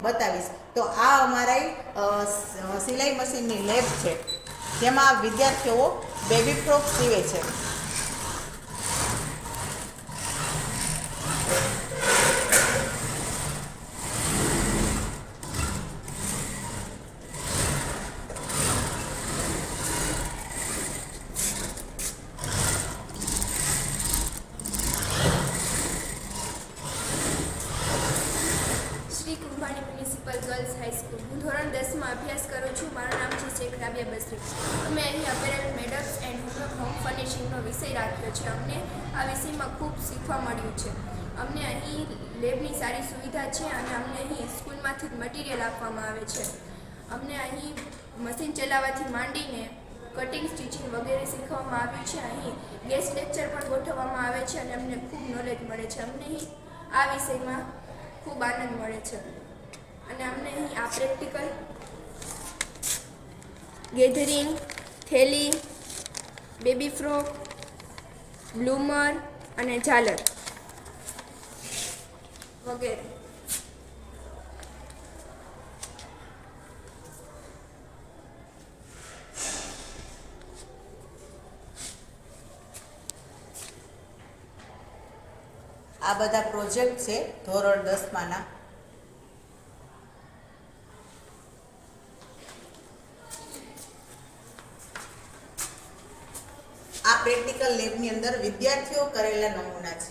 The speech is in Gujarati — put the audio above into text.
બતાવીશ. તો આ અમારી સિલાઈ મશીનની લેબ છે, જેમાં વિદ્યાર્થીઓ બેબી ફ્રોક સીવે છે. Shri Kumbhani municipal girls high school. હું ધોરણ 10માં અભ્યાસ કરું છું. મારું નામ છે શેખ રાબિયા બસરી. અમે અહીં અપેરલ મેડલ્સ એન્ડ હોમ ફર્નિશિંગનો વિષય રાખ્યો છે. અમને આ વિષયમાં ખૂબ શીખવા મળ્યું છે. અમને અહીં લેબની સારી સુવિધા છે અને અમને અહીં સ્કૂલમાંથી જ મટીરિયલ આપવામાં આવે છે. અમને અહીં મશીન ચલાવવાથી માંડીને કટિંગ, સ્ટિચિંગ વગેરે શીખવવામાં આવ્યું છે. અહીં ગેસ્ટ લેક્ચર પણ ગોઠવવામાં આવે છે અને અમને ખૂબ નોલેજ મળે છે. અમને અહીં આ વિષયમાં ખૂબ આનંદ મળે છે અને અમને અહીં આ પ્રેક્ટિકલ ગેધરિંગ, થેલી, બેબી ફ્રોક, બ્લૂમર અને ઝાલર વગેરે. આ બધા પ્રોજેક્ટ છે ધોરણ 10માના. આ પ્રેક્ટિકલ લેબની અંદર વિદ્યાર્થીઓ કરેલા નમૂના છે.